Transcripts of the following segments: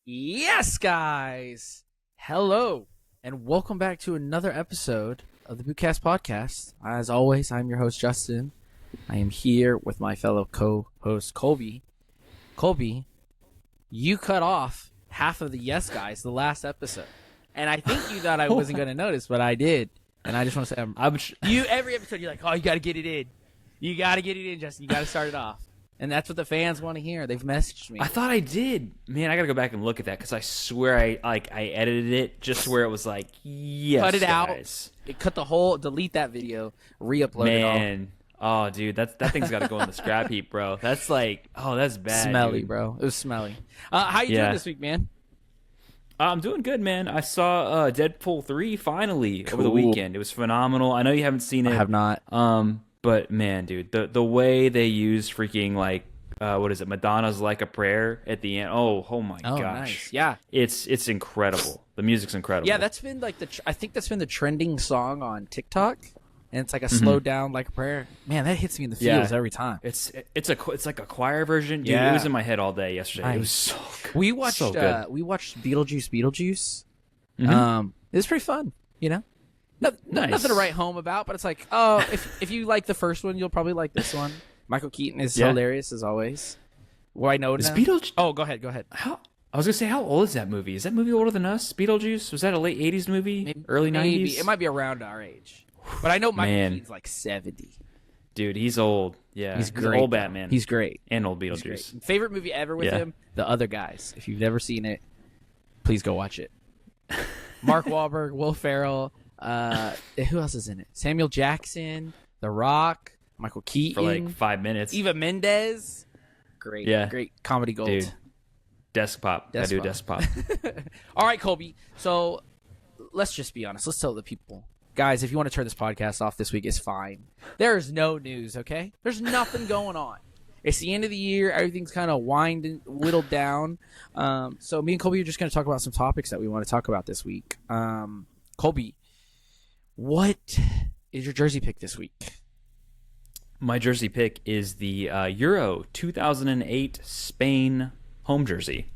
Yes, guys. Hello, and welcome back to another episode of the Bootcast podcast. As always, I'm your host, Justin. I am here with my fellow co-host, Colby. Colby, you cut off half of the yes guys the last episode, and I think you thought I wasn't going to notice, but I did. And I just want to say, every episode you're like, oh, you got to get it in. You got to get it in, Justin. You got to start it off. And that's what the fans want to hear. They've messaged me. I thought I did. Man, I got to go back and look at that because I swear I edited it just where it was like, yes, cut it guys. out. It cut the whole, delete that video, re-upload it all. Man, oh, dude, that thing's got to go in the scrap heap, bro. That's like, oh, that's bad. Smelly, dude. bro. It was smelly. How you doing this week, man? I'm doing good, man. I saw Deadpool 3 finally over the weekend. It was phenomenal. I know you haven't seen it. I have not. But man, dude, the way they used freaking like what is it, Madonna's "Like a Prayer" at the end? Oh my gosh, nice. Yeah, it's incredible. The music's incredible. Yeah, that's been like I think that's been the trending song on TikTok, and it's like a slowed down like a prayer. Man, that hits me in the feels every time. It's like a choir version. Dude, it was in my head all day yesterday. Nice. It was so good. We watched Beetlejuice. It was pretty fun, you know. Nothing to write home about, but it's like, oh, if you like the first one, you'll probably like this one. Michael Keaton is hilarious as always. Why know now? Oh, go ahead. I was gonna say, how old is that movie? Is that movie older than us? Beetlejuice, was that a late '80s movie? Maybe, early '90s? It might be around our age, but I know Michael Keaton's like 70. Dude, he's old. Yeah, he's great. Old Batman. He's great. And old Beetlejuice. Favorite movie ever with him? The Other Guys. If you've never seen it, please go watch it. Mark Wahlberg, Will Ferrell. Who else is in it? Samuel Jackson, The Rock, Michael Keaton for like 5 minutes. Eva Mendes, great comedy gold. Dude, Desk Pop. I do Desk Pop. All right, Colby. So let's just be honest. Let's tell the people, guys. If you want to turn this podcast off this week, it's fine. There is no news. Okay, there's nothing going on. It's the end of the year. Everything's kind of whittled down. So me and Colby are just going to talk about some topics that we want to talk about this week. Colby, what is your jersey pick this week? My jersey pick is the Euro 2008 Spain home jersey.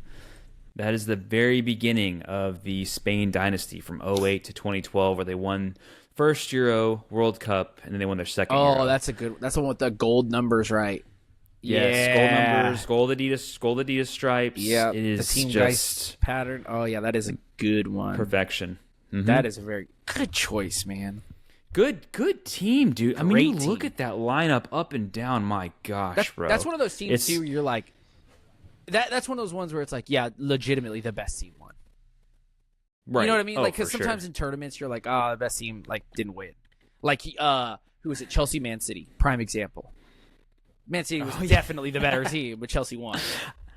That is the very beginning of the Spain dynasty from 08 to 2012, where they won first Euro World Cup and then they won their second Euro. Oh, that's the one with the gold numbers, right? Yes, gold numbers, gold Adidas stripes. Yeah, it is the team just pattern. Oh yeah, that is a good one. Perfection. Mm-hmm. That is a very good choice, man. Good team, dude. I mean, you team. look at that lineup up and down. My gosh, bro. That's one of those teams too. Where you're like, that's one of those ones where it's like, yeah, legitimately the best team won. Right. You know what I mean? Oh, like, because sometimes in tournaments you're like, oh, the best team didn't win. Like, who was it? Chelsea, Man City, prime example. Man City was definitely the better team, but Chelsea won.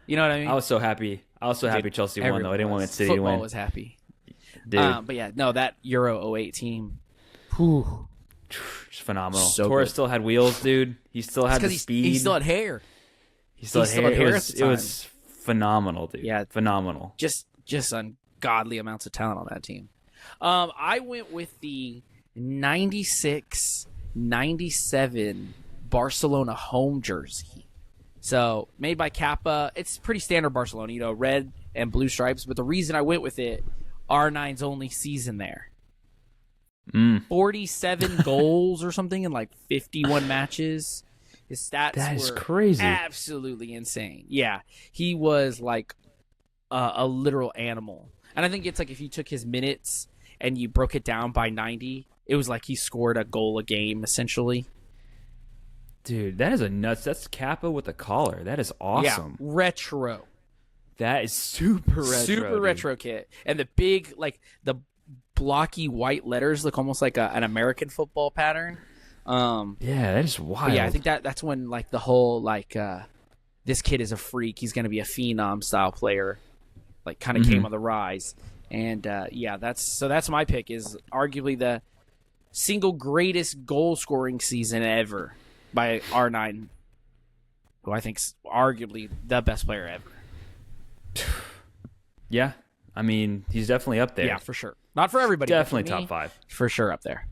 You know what I mean? I was so happy. Happy Chelsea won, though. I didn't want Man City to win. Football was happy. Dude. But yeah, no, that Euro 08 team, whew, just phenomenal. So Torres good. still had wheels, dude. He still had the speed. He still had hair. He still had hair. It was phenomenal, dude. Yeah, phenomenal. Just ungodly amounts of talent on that team. I went with the 96-97 Barcelona home jersey. So made by Kappa. It's pretty standard Barcelona, red and blue stripes. But the reason I went with it, R9's only season there. 47 goals or something in 51 matches. His stats were crazy. Absolutely insane. Yeah, he was like a literal animal. And I think it's like if you took his minutes and you broke it down by 90, it was like he scored a goal a game essentially. Dude, that is that's Kappa with a collar. That is awesome. Yeah, retro. That is super retro. Super retro kit. And the big, the blocky white letters look almost like an American football pattern. Yeah, that is wild. Yeah, I think that's when the whole this kid is a freak. He's going to be a phenom style player. Kind of came on the rise. And yeah, that's my pick. Is arguably the single greatest goal scoring season ever by R9, who I think's arguably the best player ever. Yeah, I mean, he's definitely up there. Yeah, for sure. Not for everybody. Definitely for me, top 5. For sure up there.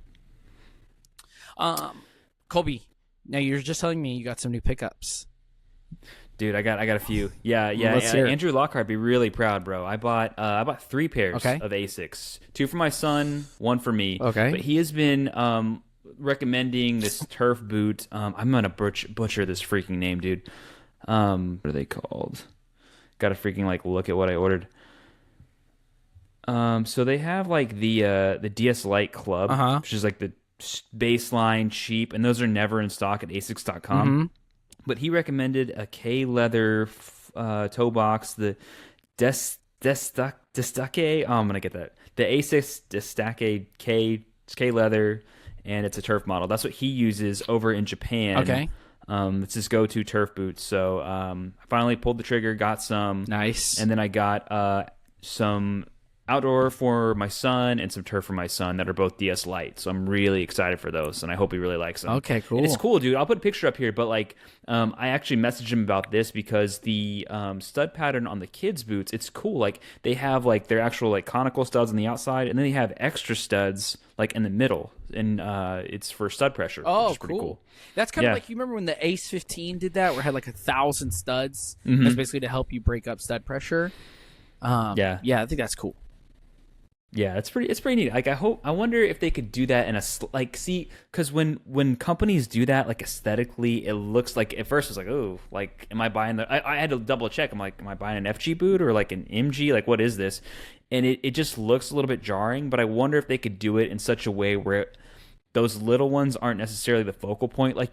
Colby, now you're just telling me you got some new pickups. Dude, I got a few. Yeah. Let's hear it. Andrew Lockhart be really proud, bro. I bought 3 pairs Okay. of Asics, 2 for my son, 1 for me. Okay. But he has been recommending this turf boot. I'm gonna butcher this freaking name, dude. What are they called? Got to freaking like look at what I ordered. So they have like the DS Lite Club, which is like the baseline cheap, and those are never in stock at Asics.com. Mm-hmm. But he recommended a K leather toe box, the Destake. Oh, I'm gonna get that. The Asics Destake K leather, and it's a turf model. That's what he uses over in Japan. Okay. It's his go-to turf boot. So I finally pulled the trigger, got some. Nice. And then I got some outdoor for my son and some turf for my son that are both DS Lite. So I'm really excited for those, and I hope he really likes them. Okay, cool. And it's cool, dude. I'll put a picture up here, but like I actually messaged him about this because the stud pattern on the kids' boots, it's cool. Like they have like their actual like conical studs on the outside, and then they have extra studs like in the middle, and it's for stud pressure. Oh, which is pretty cool. That's kind of like, you remember when the Ace 15 did that, where it had like 1,000 studs? That's basically to help you break up stud pressure. Yeah, I think that's cool. Yeah, it's pretty neat. Like I wonder if they could do that in a because when companies do that, like aesthetically, it looks like at first it's like, oh, like am I buying I had to double check. I'm like, am I buying an FG boot or like an MG? Like what is this? And it just looks a little bit jarring. But I wonder if they could do it in such a way where those little ones aren't necessarily the focal point. Like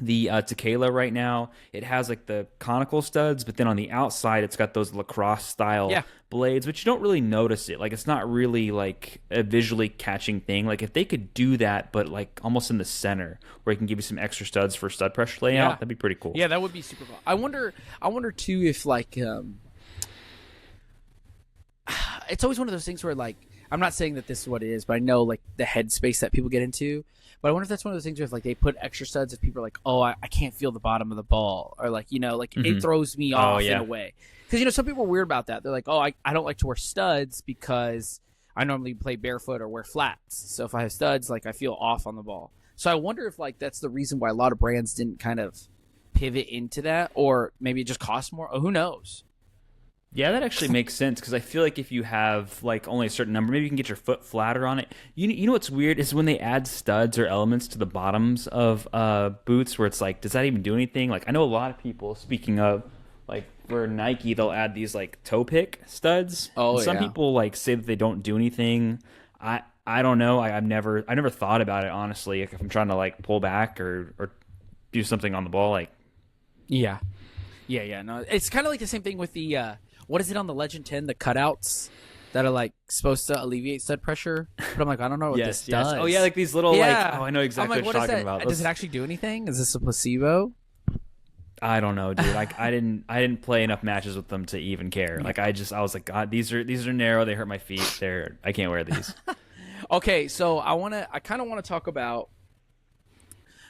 the Tequila right now, it has like the conical studs, but then on the outside it's got those lacrosse style blades, which you don't really notice it. Like it's not really like a visually catching thing. Like if they could do that, but like almost in the center where it can give you some extra studs for stud pressure layout, that'd be pretty cool. Yeah, that would be super cool. I wonder too if like it's always one of those things where like, I'm not saying that this is what it is, but I know like the headspace that people get into. But I wonder if that's one of those things where if, like they put extra studs if people are like, oh, I can't feel the bottom of the ball, or like like it throws me off in a way. Because some people are weird about that. They're like, oh, I don't like to wear studs because I normally play barefoot or wear flats. So if I have studs, like I feel off on the ball. So I wonder if like that's the reason why a lot of brands didn't kind of pivot into that, or maybe it just costs more. Oh, who knows? Yeah, that actually makes sense because I feel like if you have like only a certain number, maybe you can get your foot flatter on it. You know what's weird is when they add studs or elements to the bottoms of boots, where it's like, does that even do anything? Like I know a lot of people, speaking of like for Nike, they'll add these like toe pick studs. Oh, some people like say that they don't do anything. I don't know. I've never thought about it honestly. Like if I'm trying to like pull back or do something on the ball, like yeah. No, it's kind of like the same thing with the. What is it on the Legend 10? The cutouts that are like supposed to alleviate stud pressure. But I'm like, I don't know what this does. Oh yeah, like these little like. Oh, I know exactly what you're talking about. Does it actually do anything? Is this a placebo? I don't know, dude. Like I didn't play enough matches with them to even care. Like I was like, God, these are narrow. They hurt my feet. I can't wear these. Okay, so I kind of want to talk about,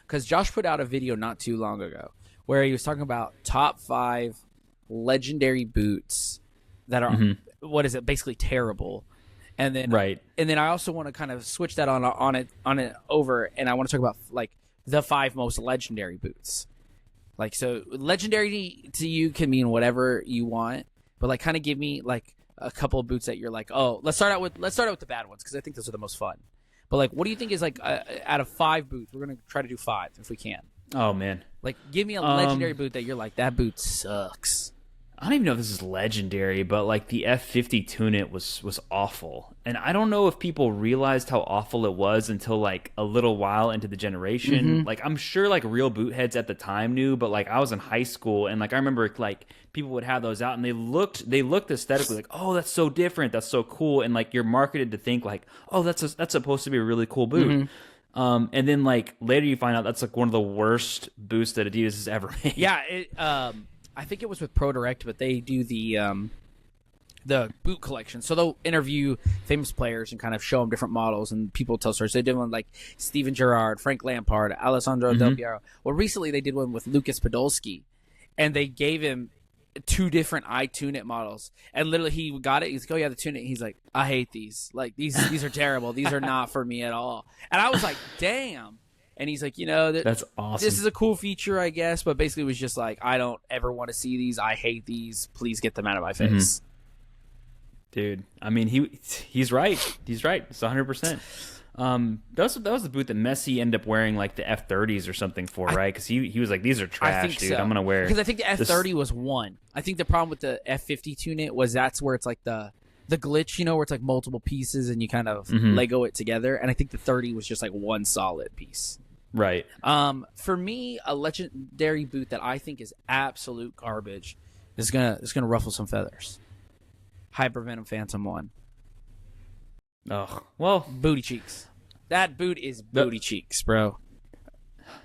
because Josh put out a video not too long ago where he was talking about top 5 legendary boots that are what is it, basically terrible, and then and then I also want to kind of switch that on it over, and I want to talk about like the 5 most legendary boots. Like, so legendary to you can mean whatever you want, but like kind of give me like a couple of boots that you're like, oh, let's start out with the bad ones because I think those are the most fun. But like, what do you think is like out of 5 boots? We're gonna try to do 5 if we can. Oh man, like give me a legendary boot that you're like, that boot sucks. I don't even know if this is legendary, but like the F50 Tune-It was awful. And I don't know if people realized how awful it was until like a little while into the generation. Like I'm sure like real boot heads at the time knew, but like I was in high school and like I remember like people would have those out and they looked aesthetically like, oh, that's so different, that's so cool, and like you're marketed to think like, oh, that's supposed to be a really cool boot. And then like later you find out that's like one of the worst boots that Adidas has ever made. Yeah, I think it was with Pro Direct, but they do the boot collection. So they'll interview famous players and kind of show them different models, and people tell stories. They did one like Steven Gerrard, Frank Lampard, Alessandro Del Piero. Well, recently they did one with Lucas Podolski, and they gave him 2 different Tune-It models. And literally he got it. He's like, oh yeah, the Tune-It. He's like, I hate these. Like these are terrible. These are not for me at all. And I was like, damn. And he's like, That's awesome. this is a cool feature, I guess, but basically it was just like, I don't ever want to see these. I hate these. Please get them out of my face. Dude, I mean, he's right. He's right. It's 100%. That was the boot that Messi ended up wearing like the F30s or something for, right? Because he was like, these are trash, I think dude. so. I'm gonna wear because I think the F30 was one. I think the problem with the F50 tune was that's where it's like the glitch, where it's like multiple pieces and you kind of Lego it together. And I think the 30 was just like one solid piece. Right. For me, a legendary boot that I think is absolute garbage is gonna ruffle some feathers. Hypervenom Phantom 1. Oh, well, booty cheeks. That boot is booty cheeks, bro.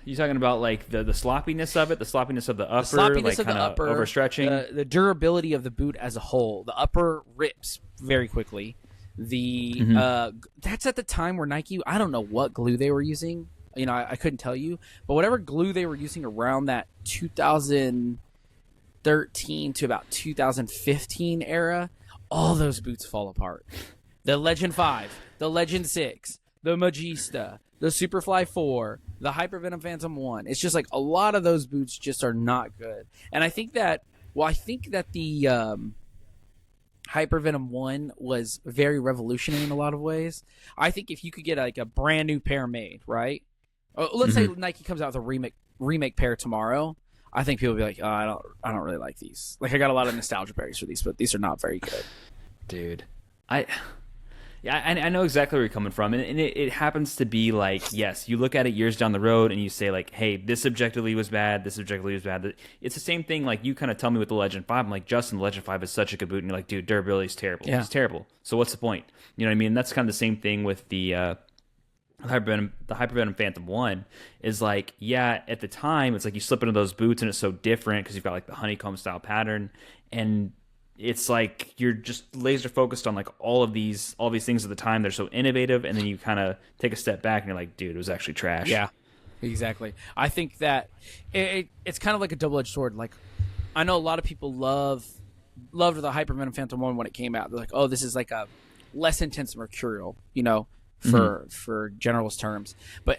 You talking about like the sloppiness of it, the sloppiness of the upper, the sloppiness like of the kind of upper, overstretching, the durability of the boot as a whole. The upper rips very quickly. That's at the time where Nike, I don't know what glue they were using. I couldn't tell you, but whatever glue they were using around that 2013 to about 2015 era, all those boots fall apart. The Legend 5, the Legend 6, the Magista, the Superfly 4, the Hypervenom Phantom 1. It's just like a lot of those boots just are not good. And I think that the Hypervenom 1 was very revolutionary in a lot of ways. I think if you could get like a brand new pair made, right? Let's say Nike comes out with a remake pair tomorrow. I think people will be like, oh, I don't really like these. Like, I got a lot of nostalgia berries for these, but these are not very good. Dude. I know exactly where you're coming from, and it happens to be like, yes, you look at it years down the road and you say like, hey, this objectively was bad, this objectively was bad. It's the same thing, like you kind of tell me with the Legend 5, I'm like, Justin, the Legend 5 is such a good boot, and you're like, dude, durability is terrible. Yeah. It's terrible. So what's the point? You know what I mean? And that's kind of the same thing with the Hypervenom Phantom 1 is like, yeah, at the time, it's like you slip into those boots and it's so different because you've got like the honeycomb style pattern, and it's like you're just laser focused on like all these things at the time. They're so innovative, and then you kind of take a step back and you're like, dude, it was actually trash. Yeah, exactly. I think that it's kind of like a double-edged sword. Like, I know a lot of people loved the Hypervenom Phantom 1 when it came out. They're like, oh, this is like a less intense Mercurial, for generalist terms. But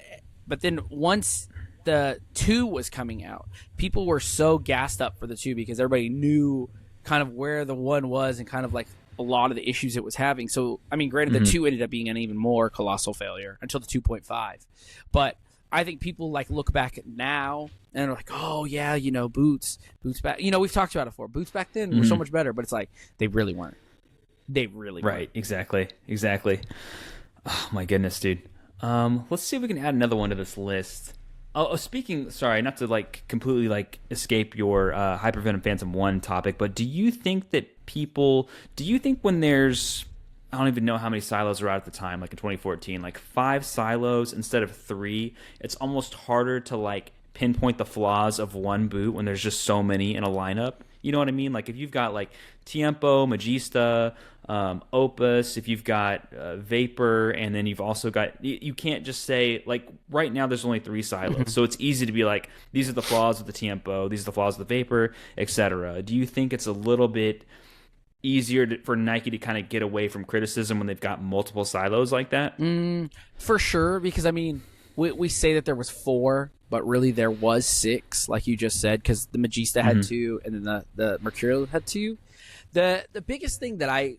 then once the 2 was coming out, people were so gassed up for the 2 because everybody knew kind of where the 1 was and kind of like a lot of the issues it was having. So, I mean, granted, the 2 ended up being an even more colossal failure until the 2.5. But I think people like look back at now and are like, oh yeah, boots back. We've talked about it before. Boots back then were so much better, but it's like they really weren't. They really weren't. Right, exactly. Oh my goodness, dude. Let's see if we can add another one to this list. Sorry, not to like completely like escape your Hypervenom Phantom 1 topic, but do you think when there's, I don't even know how many silos are out at the time, like in 2014, like 5 silos instead of 3, it's almost harder to like pinpoint the flaws of one boot when there's just so many in a lineup? You know what I mean? Like if you've got like Tiempo, Magista, Opus, if you've got Vapor, and then you've also got, you can't just say like right now there's only 3 silos, so it's easy to be like, these are the flaws of the Tiempo, these are the flaws of the Vapor, etc. Do you think it's a little bit easier for Nike to kind of get away from criticism when they've got multiple silos like that? For sure, because I mean, we say that there was 4, but really there was 6, like you just said, because the Magista had 2, and then the Mercurial had 2. The biggest thing that I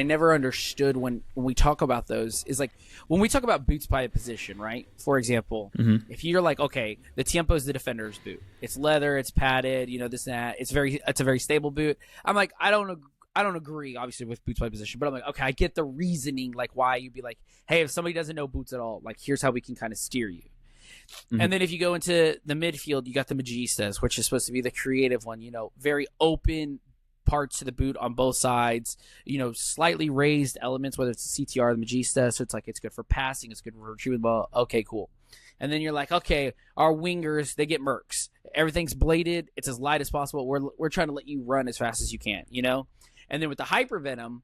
never understood when we talk about those is like when we talk about boots by a position, right? For example, if you're like, okay, the Tiempo is the defender's boot. It's leather, it's padded, this and that. It's a very stable boot. I'm like, I don't agree, obviously, with boots by position, but I'm like, okay, I get the reasoning, like why you'd be like, hey, if somebody doesn't know boots at all, like here's how we can kind of steer you. And then if you go into the midfield, you got the Magistas, which is supposed to be the creative one, very open parts to the boot on both sides, slightly raised elements, whether it's the CTR or the Magista. So it's like, it's good for passing, it's good for retrieving the ball. Okay, cool. And then you're like, okay, our wingers, they get mercs. Everything's bladed. It's as light as possible. We're trying to let you run as fast as you can, And then with the Hypervenom,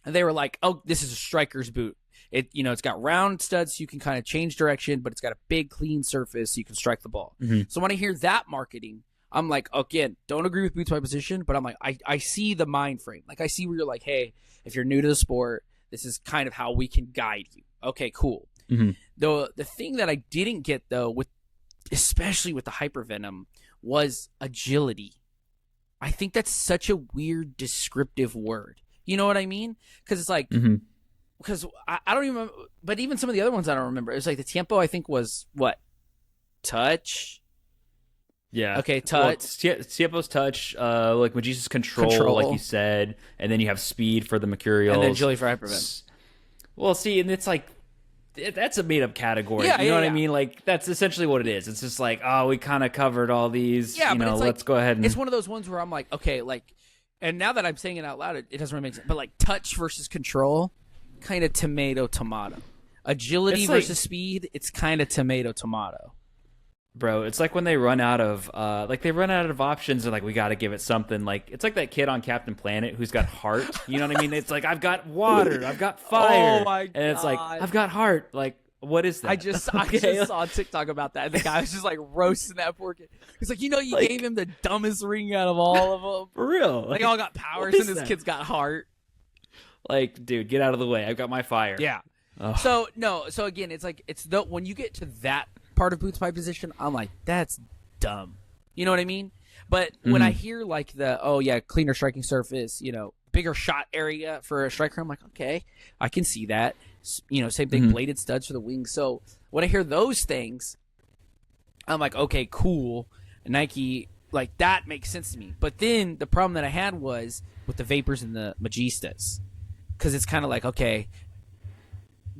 they were like, oh, this is a striker's boot. It's got round studs so you can kind of change direction, but it's got a big clean surface so you can strike the ball. So when I hear that marketing, I'm like, again, don't agree with boots by position, but I'm like, I see the mind frame. Like, I see where you're like, hey, if you're new to the sport, this is kind of how we can guide you. Okay, cool. Mm-hmm. The thing that I didn't get though, especially with the hypervenom, was agility. I think that's such a weird descriptive word. You know what I mean? Because it's like, because I don't even remember, but even some of the other ones I don't remember. It was like the tiempo, I think, was what? Touch? Yeah. Okay, touch. Well, tiempo's touch, like Magista's control, like you said, and then you have speed for the Mercurials. And then agility for hypervenom. Well, see, and it's like, that's a made-up category. You know what I mean? Like, that's essentially what it is. It's just like, oh, we kind of covered all these. Yeah, but it's let's go ahead and... It's one of those ones where I'm like, okay, like, and now that I'm saying it out loud, it doesn't really make sense. But like, touch versus control, kind of tomato. Agility versus speed, it's kind of tomato. Bro, it's like when they run out of options and like we got to give it something. Like it's like that kid on Captain Planet who's got heart. You know what I mean? It's like I've got water, I've got fire, oh my God. And it's like I've got heart. Like what is that? I just saw a TikTok about that. And the guy was just like roasting that poor kid. He's like, you gave him the dumbest ring out of all of them. For real? Like all got powers and his kid's got heart. Like, dude, get out of the way. I've got my fire. Yeah. Oh. So again, it's like when you get to that part of Boots by position, I'm like, that's dumb. You know what I mean? But when I hear like cleaner striking surface, bigger shot area for a striker, I'm like, okay, I can see that. Same thing, bladed studs for the wings. So when I hear those things, I'm like, okay, cool. Nike, like that makes sense to me. But then the problem that I had was with the Vapors and the Magistas, because it's kind of like, okay,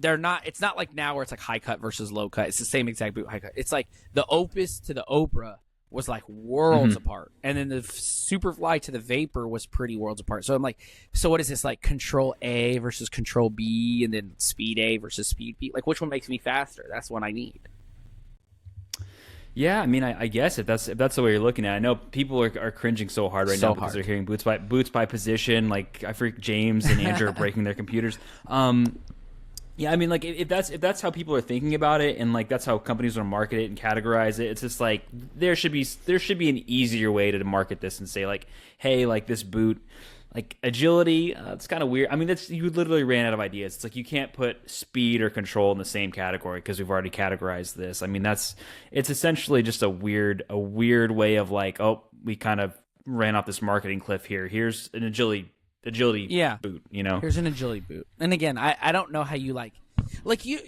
it's not like now where it's like high cut versus low cut. It's the same exact boot high cut. It's like the Opus to the Opera was like worlds apart. And then the Superfly to the Vapor was pretty worlds apart. So I'm like, so what is this, like Control A versus Control B, and then Speed A versus Speed B? Like which one makes me faster? That's what I need. Yeah, I mean, I guess if that's the way you're looking at it. I know people are cringing so hard right now because they're hearing boots by position. Like I freak James and Andrew are breaking their computers. Yeah, I mean, like if that's how people are thinking about it, and like that's how companies want to market it and categorize it, it's just like there should be an easier way to market this and say like, hey, like this boot, like agility, it's kind of weird. I mean, you literally ran out of ideas. It's like you can't put speed or control in the same category because we've already categorized this. I mean, it's essentially just a weird way of like, oh, we kind of ran off this marketing cliff here. Here's an agility boot, Here's an agility boot. And again, I don't know how you like you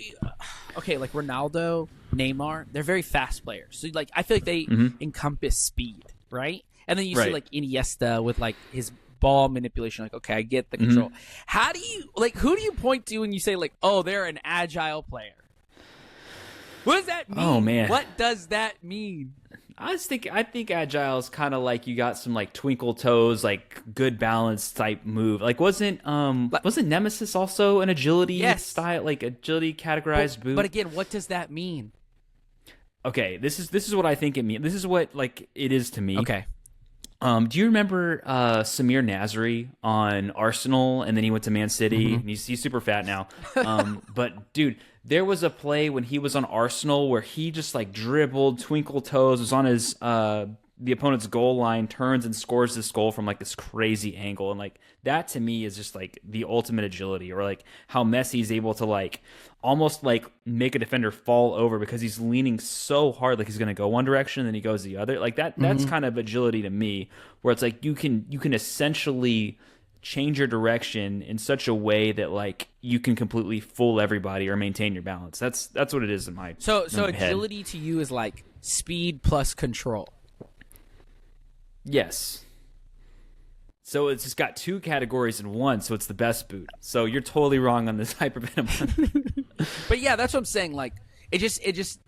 okay, like Ronaldo, Neymar, they're very fast players. So like I feel like they encompass speed, right? And then you see like Iniesta with like his ball manipulation, like, okay, I get the control. How do you who do you point to when you say like, oh, they're an agile player? What does that mean? Oh man. What does that mean? I think agile is kind of like you got some like twinkle toes, like good balance type move. Like wasn't Nemesis also an agility style, like agility categorized boot? But again, what does that mean? Okay, this is what I think it means. This is what like it is to me. Okay. Do you remember Samir Nasri on Arsenal, and then he went to Man City? And he's super fat now. But dude, there was a play when he was on Arsenal where he just like dribbled, twinkle toes, was on his the opponent's goal line, turns and scores this goal from like this crazy angle, and like that to me is just like the ultimate agility, or like how Messi is able to like almost like make a defender fall over because he's leaning so hard, like he's going to go one direction and then he goes the other. Like that's kind of agility to me, where it's like you can essentially change your direction in such a way that like you can completely fool everybody or maintain your balance. That's what it is in my so head. Agility to you is like speed plus control. Yes. So it's just got two categories in one, so it's the best boot. So you're totally wrong on this hypervenom one. But yeah, that's what I'm saying. Like it just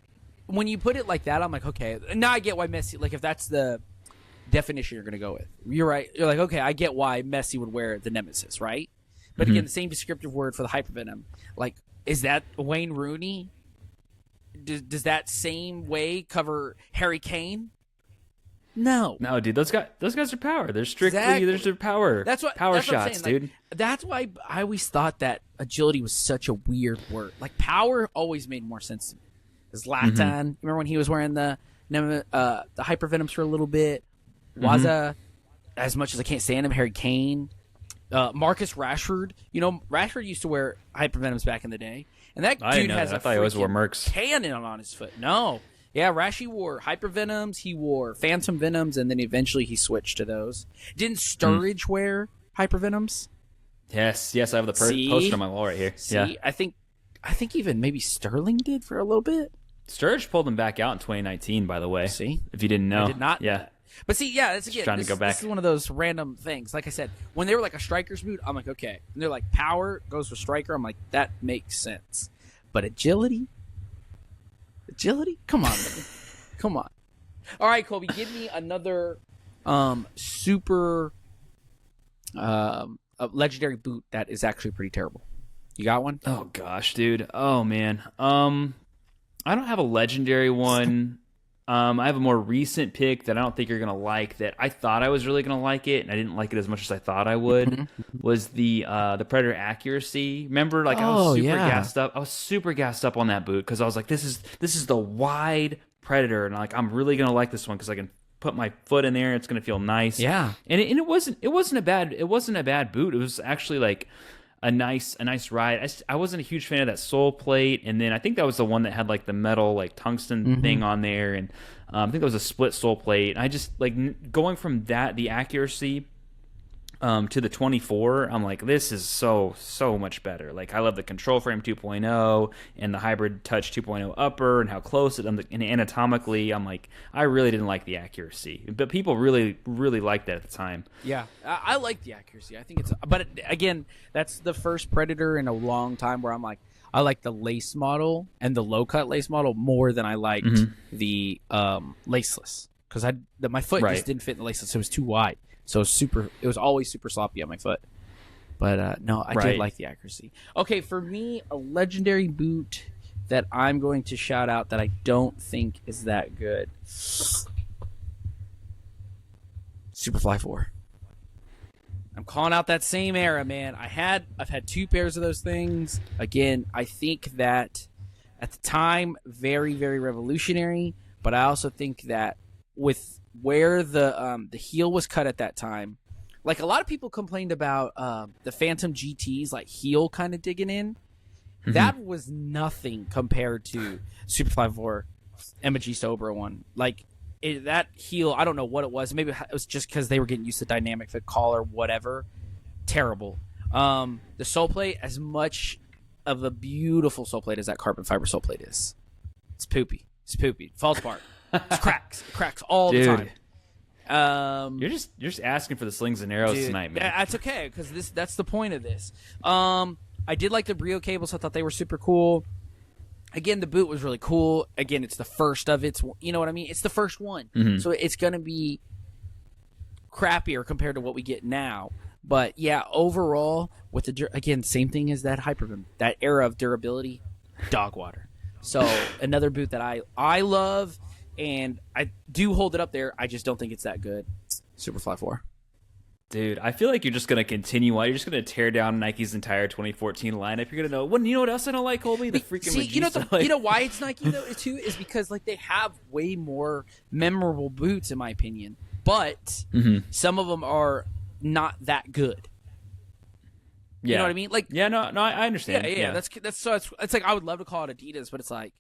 when you put it like that, I'm like, okay, now I get why Messi, like if that's the definition you're going to go with. You're right. You're like, okay, I get why Messi would wear the Nemesis, right? But again, the same descriptive word for the hypervenom. Like, is that Wayne Rooney? Does that same way cover Harry Kane? No, dude. Those guys are power. They're strictly there's their power. That's what power that's shots, what I'm saying. dude. Like, that's why I always thought that agility was such a weird word. Like power always made more sense to me. Zlatan, remember when he was wearing the hypervenoms for a little bit? Waza, as much as I can't stand him, Harry Kane. Marcus Rashford. Rashford used to wear hypervenoms back in the day, and that I didn't dude know has that. a I thought he always wore freaking Mercs. cannon on his foot. No, yeah, Rashy wore hypervenoms. He wore phantom venoms, and then eventually he switched to those. Didn't Sturridge wear hypervenoms? Yes, I have the See? poster on my wall right here. See, Yeah. I think even maybe Sterling did for a little bit. Sturridge pulled him back out in 2019, by the way. See? If you didn't know. I did not know Yeah. that. But see, yeah, that's again. Trying to go back. This is one of those random things. Like I said, when they were like a striker's boot, I'm like, okay. And they're like, power goes with striker. I'm like, that makes sense. But agility? Come on, man. Come on. All right, Colby, give me another super a legendary boot that is actually pretty terrible. You got one? Oh gosh, dude. Oh man. I don't have a legendary one. I have a more recent pick that I don't think you're gonna like. That I thought I was really gonna like it, and I didn't like it as much as I thought I would. Was the Predator accuracy? Remember, like I was super gassed up. I was super gassed up on that boot because I was like, this is the wide Predator, and I'm really gonna like this one because I can put my foot in there. It's gonna feel nice. Yeah, and it wasn't a bad boot. It was actually like a nice ride. I wasn't a huge fan of that sole plate, and then I think that was the one that had like the metal like tungsten thing on there, and I think that was a split sole plate. And I just like going from that, the accuracy to the 24. I'm like, this is so much better. Like I love the control frame 2.0 and the hybrid touch 2.0 upper and how close it and anatomically. I'm like, I really didn't like the accuracy, but people really liked that at the time. Yeah, I like the accuracy. I think it's, but again, that's the first Predator in a long time where I'm like, I like the lace model and the low cut lace model more than I liked the laceless because my foot just didn't fit in the laceless. It was too wide. So it was always super sloppy on my foot. But no, I did like the accuracy. Okay, for me, a legendary boot that I'm going to shout out that I don't think is that good. Superfly 4. I'm calling out that same era, man. I've had 2 pairs of those things. Again, I think that at the time, very, very revolutionary. But I also think that with where the heel was cut at that time, like a lot of people complained about the Phantom GT's like heel kind of digging in. That was nothing compared to Superfly 4 Amethyst Obra one. Like that heel, I don't know what it was. Maybe it was just because they were getting used to dynamic fit collar, whatever. Terrible. The sole plate, as much of a beautiful sole plate as that carbon fiber sole plate is, it's poopy. Falls apart. It cracks all the time. You're just asking for the slings and arrows tonight, man. That's okay because that's the point of this. I did like the Brio cables. I thought they were super cool. Again, the boot was really cool. Again, it's the first of its. You know what I mean? It's the first one, so it's gonna be crappier compared to what we get now. But yeah, overall, with again, same thing as that Hypervenom, that era of durability, dog water. So another boot that I love. And I do hold it up there. I just don't think it's that good. Superfly 4. Dude, I feel like you're just going to continue on. You're just going to tear down Nike's entire 2014 lineup. You're going to know. Well, you know what else I don't like, Colby? The freaking Regista. You know why it's Nike, though, too? Is because like they have way more memorable boots, in my opinion. But some of them are not that good. You know what I mean? Like, yeah, no, I understand. Yeah. That's so it's like I would love to call it Adidas, but it's like,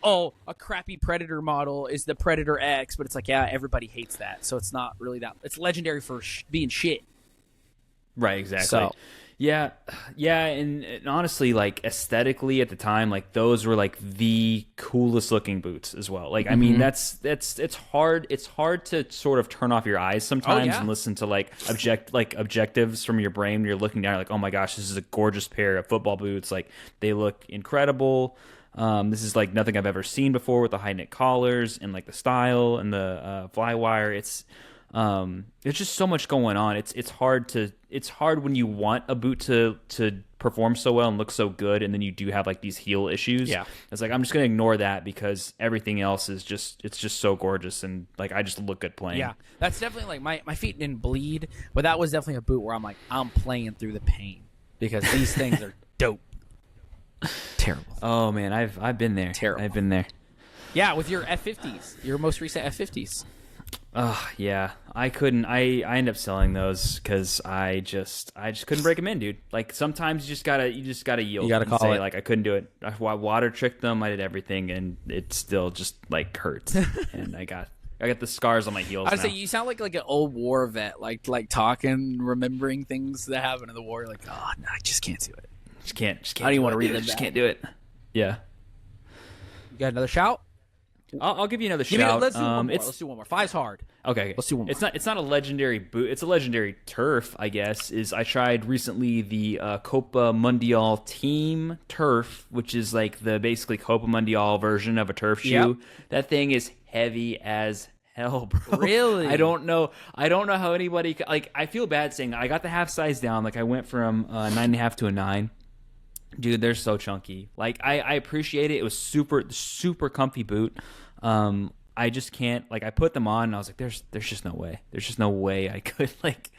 oh, a crappy Predator model is the Predator X, but it's like, yeah, everybody hates that, so it's not really that. It's legendary for being shit. Right, exactly. So, yeah, and honestly, like aesthetically at the time, like those were like the coolest looking boots as well. Like, I mean, it's hard to sort of turn off your eyes sometimes and listen to like objectives from your brain. You're looking down, like, oh my gosh, this is a gorgeous pair of football boots. Like, they look incredible. This is like nothing I've ever seen before with the high knit collars and like the style and the fly wire. It's just so much going on. It's hard when you want a boot to perform so well and look so good, and then you do have like these heel issues. Yeah, it's like I'm just gonna ignore that because everything else is just so gorgeous and like I just look good playing. Yeah, that's definitely like my feet didn't bleed, but that was definitely a boot where I'm like I'm playing through the pain because these things are dope. Terrible. Oh man, I've been there. Terrible. I've been there. Yeah, with your F50s, your most recent F50s. Yeah, I couldn't. I ended up selling those because I just couldn't break them in, dude. Like sometimes you just gotta yield. You got to and call say it. like I couldn't do it. I water tricked them. I did everything, and it still just like hurts. And I got the scars on my heels I'd now. say you sound like an old war vet, like talking, remembering things that happened in the war. You're like, oh no, I just can't do it. Just can't. I don't even want to read it. them. Just can't do it. Yeah. You got another shout? I'll give you another shout. Let's do one more. Let's do one more. Five's hard. Okay. Let's do one more. It's not a legendary boot. It's a legendary turf, I guess. I tried recently the Copa Mundial Team Turf, which is like the basically Copa Mundial version of a turf shoe. Yep. That thing is heavy as hell, bro. Really? I don't know how anybody like. I feel bad saying I got the half size down. Like I went from 9.5 to a 9. Dude, they're so chunky. Like I appreciate it. It was super comfy boot. I just can't, like, I put them on and I was like, there's just no way. There's just no way I could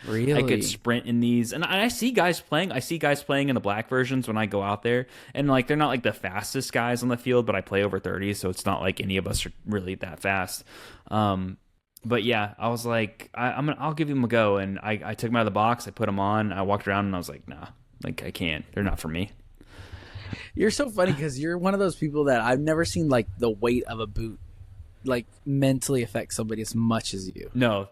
Really? I could sprint in these. And I see guys playing. I see guys playing in the black versions when I go out there, and like they're not like the fastest guys on the field, but I play over 30, so it's not like any of us are really that fast. But yeah, I was like, I'll give them a go, and I took them out of the box. I put them on. I walked around and I was like, nah, like I can't. They're not for me. You're so funny because you're one of those people that I've never seen like the weight of a boot like mentally affect somebody as much as you. No,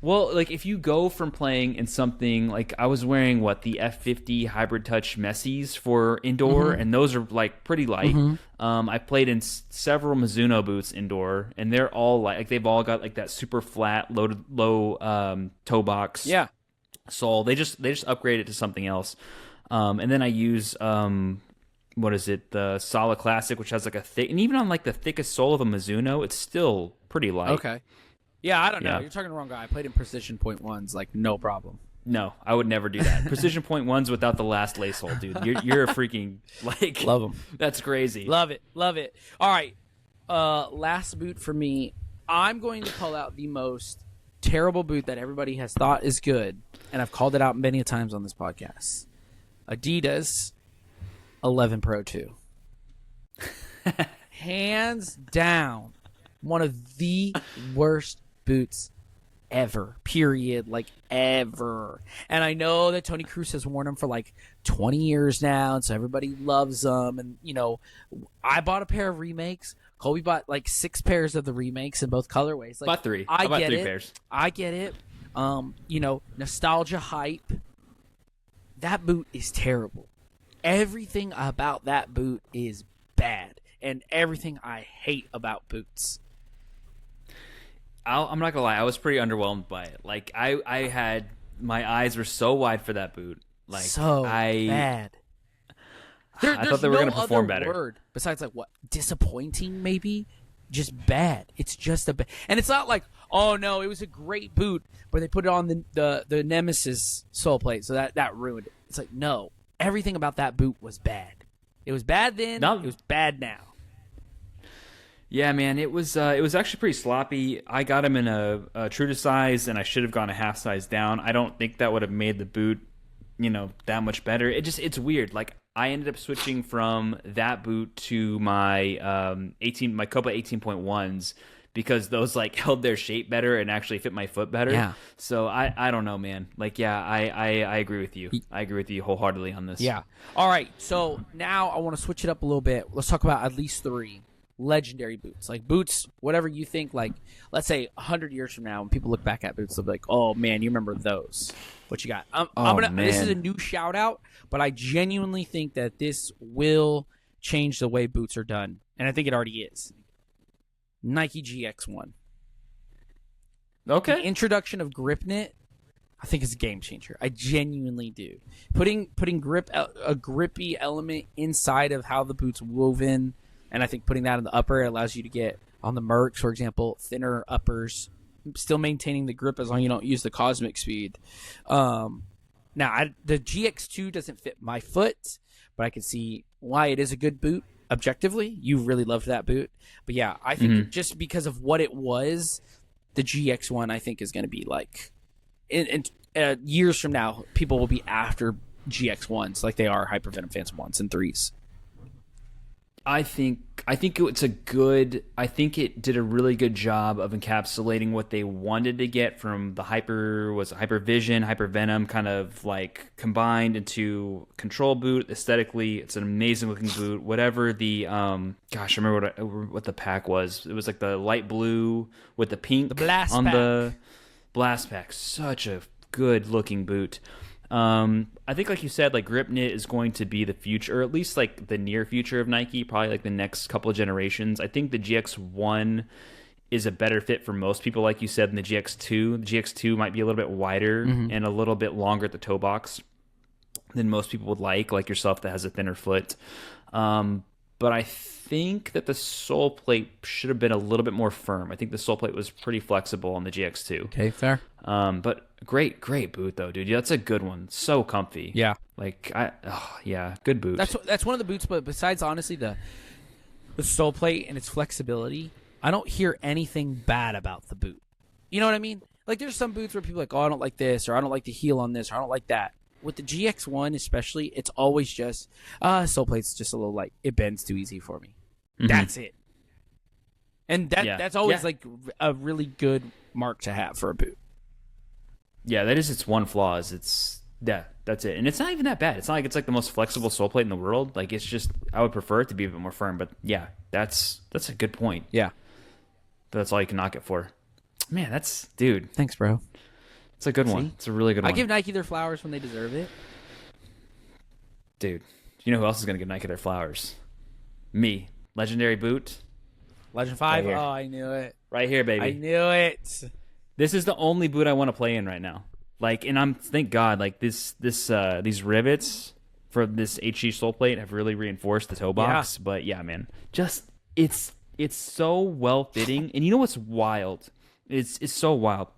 like if you go from playing in something like I was wearing the F50 Hybrid Touch Messies for indoor, and those are like pretty light. I played in several Mizuno boots indoor, and they're all like they've all got like that super flat low toe box. Yeah. Sole. They just upgrade it to something else. And then I use what is it? The Solid Classic, which has like a thick, and even on like the thickest sole of a Mizuno, it's still pretty light. Okay. Yeah, I don't know. Yeah. You're talking to the wrong guy. I played in Precision Point Ones, like no problem. No, I would never do that. Precision Point Ones without the last lace hole, dude. You're a freaking like Love them. That's crazy. Love it. Love it. All right. Last boot for me. I'm going to call out the most terrible boot that everybody has thought is good, and I've called it out many times on this podcast. Adidas 11 Pro 2. Hands down, one of the worst boots ever. Period. Like, ever. And I know that Tony Cruz has worn them for like 20 years now, and so everybody loves them. And, you know, I bought a pair of remakes. Colby bought like 6 pairs of the remakes in both colorways. Like, Bought 3. I bought get 3 it. pairs. I get it. You know, nostalgia hype. That boot is terrible. Everything about that boot is bad, and everything I hate about boots. I'm not gonna lie, I was pretty underwhelmed by it. Like I had my eyes were so wide for that boot. Like So bad. I thought they were gonna perform better. Word besides like what, disappointing maybe, just bad. It's just a bad, and it's not like, oh no, it was a great boot, but they put it on the Nemesis sole plate, so that ruined it. It's like, no, everything about that boot was bad. It was bad then. It was bad now. Yeah, man, it was actually pretty sloppy. I got him in a true to size, and I should have gone a half size down. I don't think that would have made the boot, that much better. It's weird. Like I ended up switching from that boot to my my Copa 18.1s because those like held their shape better and actually fit my foot better. Yeah. So I don't know, man. Like, yeah, I agree with you. I agree with you wholeheartedly on this. Yeah. All right. So now I want to switch it up a little bit. Let's talk about at least 3 legendary boots. Like boots, whatever you think, like let's say 100 years from now when people look back at boots, they'll be like, oh man, you remember those. What you got? This is a new shout out, but I genuinely think that this will change the way boots are done. And I think it already is. Nike GX1. Okay. The introduction of grip knit, I think is a game changer. I genuinely do. Putting a grippy element inside of how the boot's woven, and I think putting that in the upper allows you to get, on the Mercs, for example, thinner uppers, still maintaining the grip as long as you don't use the Cosmic Speed. Now, the GX2 doesn't fit my foot, but I can see why it is a good boot. Objectively, you really loved that boot. But yeah, I think just because of what it was, the GX1, I think, is going to be like, in years from now, people will be after GX1s like they are Hypervenom Phantom 1s and 3s. I think I think it did a really good job of encapsulating what they wanted to get from the Hypervision, Hypervenom kind of like combined into control boot. Aesthetically, it's an amazing looking boot. Whatever the gosh, I remember what the pack was. It was like the light blue with the pink the blast pack. Such a good looking boot. I think, like you said, like grip knit is going to be the future, or at least like the near future of Nike, probably like the next couple of generations. I think the GX1 is a better fit for most people, like you said, than the GX2. The GX2 might be a little bit wider and a little bit longer at the toe box than most people would like yourself that has a thinner foot. But I think that the sole plate should have been a little bit more firm. I think the sole plate was pretty flexible on the GX2. Okay, fair. But great boot though, dude. Yeah, that's a good one. So comfy. Yeah. Like good boot. That's one of the boots, but besides honestly the sole plate and its flexibility, I don't hear anything bad about the boot. You know what I mean? Like there's some boots where people are like, oh, I don't like this, or I don't like the heel on this, or I don't like that. With the GX1 especially, it's always just sole plate's just a little light. It bends too easy for me. Mm-hmm. That's it. And that's always like a really good mark to have for a boot. Yeah, that is its one flaw. That's it. And it's not even that bad. It's not like it's like the most flexible sole plate in the world. Like it's just I would prefer it to be a bit more firm. But yeah, that's a good point. Yeah, but that's all you can knock it for. Man, dude. Thanks, bro. It's a good one. It's a really good one. I give Nike their flowers when they deserve it. Dude, you know who else is going to give Nike their flowers? Me. Legendary boot. Legend 5? Right, oh, I knew it. Right here, baby. I knew it. This is the only boot I want to play in right now. Like, and thank God, like these rivets for this HG sole plate have really reinforced the toe box. Yeah. But yeah, man, just it's so well fitting. And you know what's wild? It's so wild.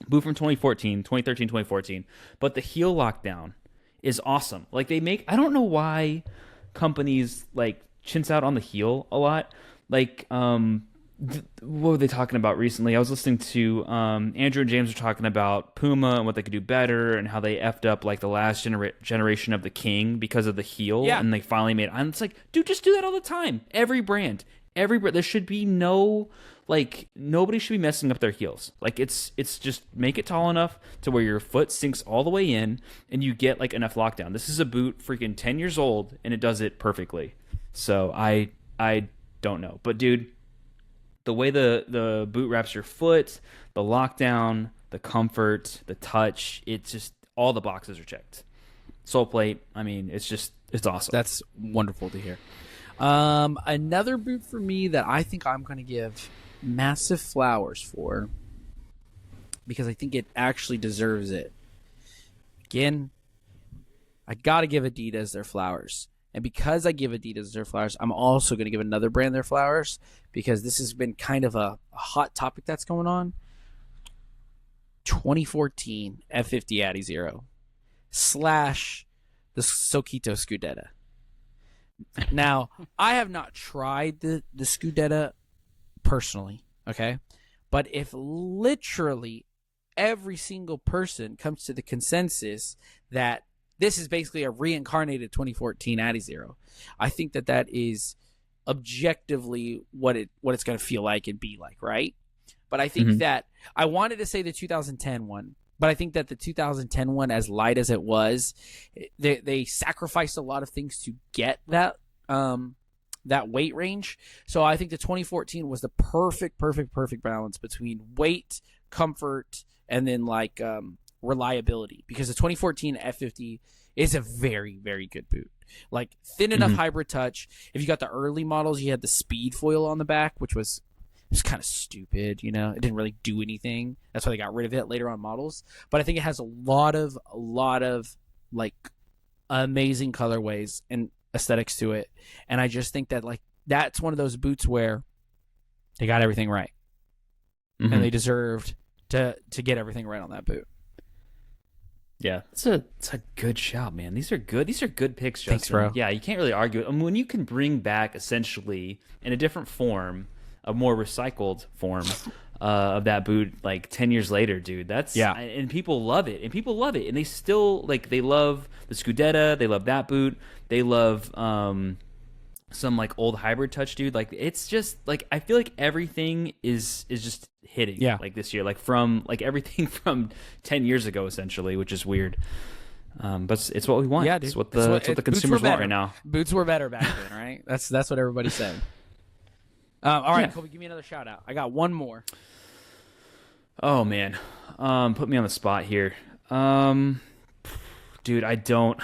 Boot from 2013, 2014, but the heel lockdown is awesome. Like I don't know why companies like chintz out on the heel a lot. Like, what were they talking about recently? I was listening to Andrew and James were talking about Puma and what they could do better and how they effed up like the last generation of the King because of the heel. Yeah. And they finally made it. And it's like, dude, just do that all the time. Every brand, there should be nobody should be messing up their heels. Like it's just make it tall enough to where your foot sinks all the way in and you get like enough lockdown. This is a boot freaking 10 years old and it does it perfectly. So I don't know. But dude, the way the boot wraps your foot, the lockdown, the comfort, the touch, it's just all the boxes are checked. Sole plate, I mean, it's awesome. That's wonderful to hear. Another boot for me that I think I'm going to give massive flowers for because I think it actually deserves it. Again, I got to give Adidas their flowers. And because I give Adidas their flowers, I'm also going to give another brand their flowers because this has been kind of a hot topic that's going on. 2014 F50 Addy Zero / the Sokito Scudetta. Now, I have not tried the Scudetta personally, okay? But if literally every single person comes to the consensus that this is basically a reincarnated 2014 Addy Zero, I think that is objectively what it's going to feel like and be like, right? But I think that I wanted to say the 2010 one, but I think that the 2010 one, as light as it was, they sacrificed a lot of things to get that weight range. So I think the 2014 was the perfect balance between weight, comfort, and then like reliability. Because the 2014 F50 is a very, very good boot. Like thin enough hybrid touch. If you got the early models, you had the speed foil on the back, which was kind of stupid, you know. It didn't really do anything. That's why they got rid of it later on models. But I think it has a lot of like amazing colorways and aesthetics to it. And I just think that like that's one of those boots where they got everything right. And they deserved to get everything right on that boot. Yeah, it's a good shout, man. These are good picks, Justin. Thanks, bro. Yeah, you can't really argue it. I mean, when you can bring back essentially in a different form, a more recycled form of that boot like 10 years later, dude, and people love it. And they still they love the Scudetta, they love that boot, they love some like old hybrid touch, dude. Like it's just like I feel like everything is just hitting like this year, like from like everything from 10 years ago essentially, which is weird. But it's what we want. Yeah, dude. It's what the consumers want right now. Boots were better back then, right? That's what everybody's saying. All right, Colby, give me another shout out. I got one more. Oh man, put me on the spot here, dude. I don't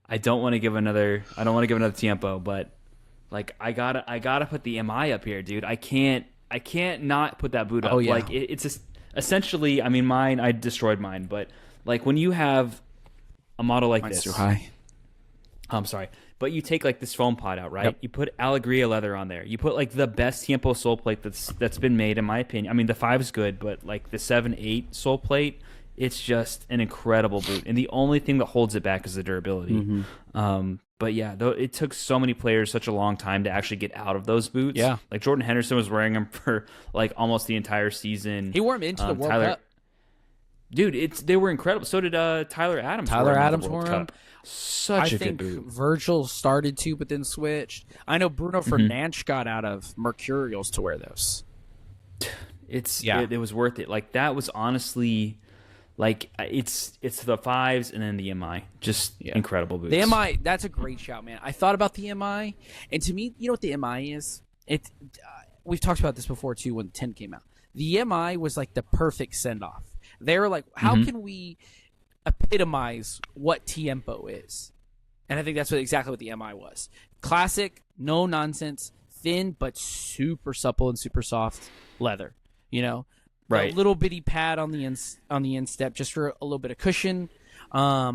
want to give another. I don't want to give another Tiempo, but like I gotta put the MI up here, dude. I can't not put that boot up. Oh yeah. Like it's essentially. I mean, I destroyed mine, but like when you have a model like Mine's this, too high. I'm sorry, but you take like this foam pod out, right? Yep. You put Alegria leather on there. You put like the best Tiempo sole plate that's been made, in my opinion. I mean, the 5 is good, but like the 7/8 sole plate, it's just an incredible boot. And the only thing that holds it back is the durability. Mm-hmm. But yeah, though it took so many players such a long time to actually get out of those boots. Yeah, like Jordan Henderson was wearing them for like almost the entire season. He wore them into the World Cup. Dude, they were incredible. So did Tyler Adams. Tyler Adams wore them. Such a good boot. Virgil started to, but then switched. I know Bruno Fernandes got out of Mercurials to wear those. It was worth it. Like that was honestly, like it's the 5s and then the MI, just incredible boots. The MI, that's a great shout, man. I thought about the MI, and to me, you know what the MI is? We've talked about this before too when the 10 came out. The MI was like the perfect send off. They were like, how can we epitomize what Tiempo is? And I think that's exactly what the MI was. Classic, no nonsense, thin but super supple and super soft leather. You know, right? A little bitty pad on the instep just for a little bit of cushion. A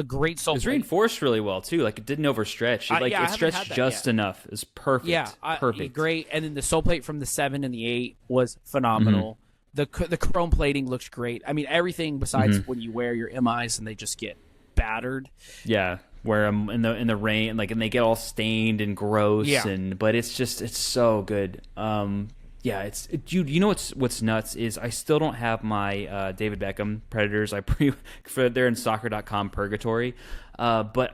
great sole. It's reinforced really well too. Like it didn't overstretch. It stretched just enough. It's perfect. Yeah, perfect. Great. And then the sole plate from the 7 and the 8 was phenomenal. The chrome plating looks great. I mean, everything besides when you wear your MIs and they just get battered. Yeah, wear them in the rain, like, and they get all stained and gross. Yeah. But it's so good. Dude. You know what's nuts is I still don't have my David Beckham Predators. They're in soccer.com purgatory. But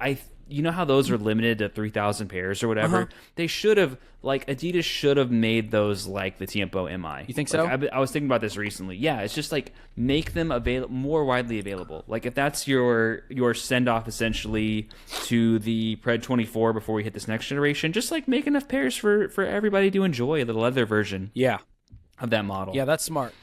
you know how those are limited to 3,000 pairs or whatever? They should have, Adidas should have made those like the Tiempo MI. You think so? I was thinking about this recently. Yeah, it's just like make them more widely available. Like if that's your send off essentially to the Pred 24 before we hit this next generation, just like make enough pairs for everybody to enjoy the leather version. Yeah, of that model. Yeah, that's smart.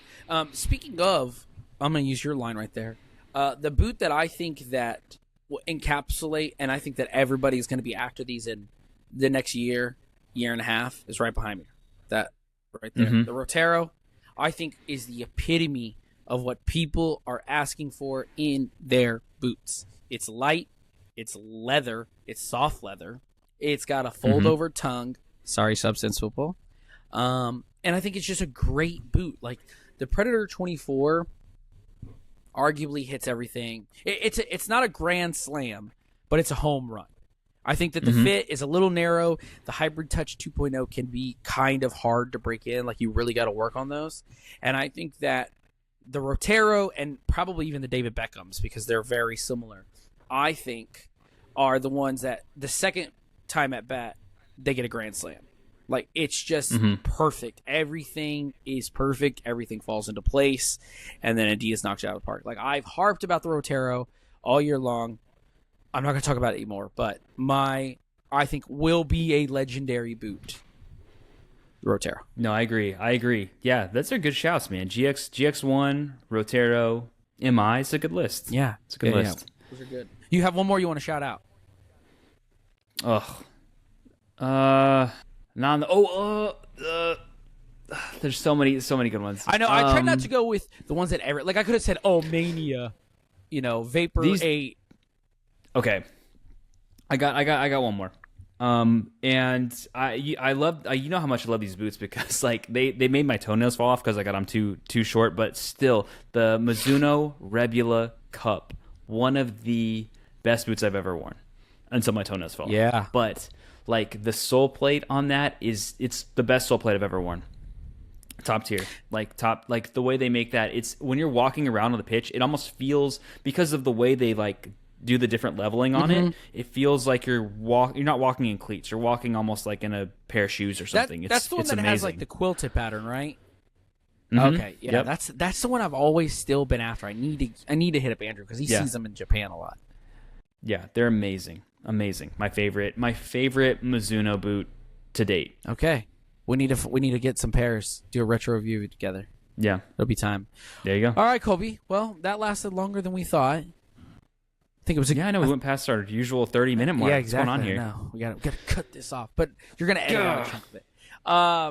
Speaking of, I'm going to use your line right there. The boot that I think that will encapsulate, and I think that everybody's going to be after these in the next year and a half, is right behind me. That right there. The Rotero, I think, is the epitome of what people are asking for in their boots. It's light, it's leather, it's soft leather, it's got a fold-over tongue. Sorry, Substance Football. And I think it's just a great boot. Like, the Predator 24 arguably hits everything. It's not a grand slam, but it's a home run. I think that the fit is a little narrow. The Hybrid Touch 2.0 can be kind of hard to break in. Like, you really got to work on those. And I think that the Rotero and probably even the David Beckhams, because they're very similar, I think are the ones that the second time at bat, they get a grand slam. Like, it's just perfect. Everything is perfect. Everything falls into place. And then Adidas knocks it out of the park. Like, I've harped about the Rotero all year long. I'm not going to talk about it anymore, but I think will be a legendary boot. Rotero. No, I agree. Yeah, that's a good shouts, man. GX1, Rotero, MI. It's a good list. Yeah. It's a good list. Yeah. Those are good. You have one more you want to shout out? There's so many good ones. I know. I tried not to go with the ones that I could have said, Mania, Vapor 8. Okay, I got one more. And I love you know how much I love these boots because like they made my toenails fall off because I got them too short. But still, the Mizuno Rebula Cup, one of the best boots I've ever worn until my toenails fell off. Yeah, but like the sole plate on that it's the best sole plate I've ever worn. Top tier, like the way they make that. It's when you're walking around on the pitch, it almost feels because of the way they like do the different leveling on it, it feels like you're not walking in cleats. You're walking almost like in a pair of shoes or something. That's the one it's that amazing. has like the quilted pattern, right? Mhm. Okay, yeah, Yep. that's the one I've always still been after. I need to hit up Andrew because he sees them in Japan a lot. Yeah, they're amazing. Amazing. My favorite Mizuno boot to date. Okay, we need to get some pairs, do a retro review together. Yeah. It'll be time. There you go. All right, Colby. Well, that lasted longer than we thought. I think it was. Yeah, I know we went past our usual 30-minute mark. Yeah, exactly. What's going on here? No, we gotta cut this off, but you're gonna edit out a chunk of it.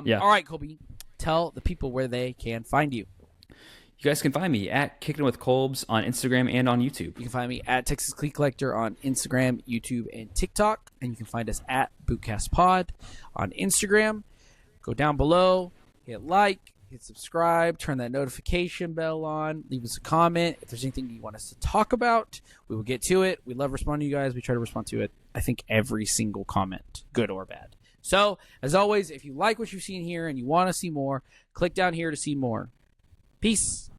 Yeah. All right, Colby. Tell the people where they can find you. You guys can find me at Kicking with Colbs on Instagram and on YouTube. You can find me at Texas Cleat Collector on Instagram, YouTube, and TikTok. And you can find us at bootcastpod on Instagram. Go down below, hit like, hit subscribe, turn that notification bell on, leave us a comment. If there's anything you want us to talk about, we will get to it. We love responding to you guys. We try to respond to it, I think, every single comment, good or bad. So, as always, if you like what you've seen here and you want to see more, click down here to see more. Peace.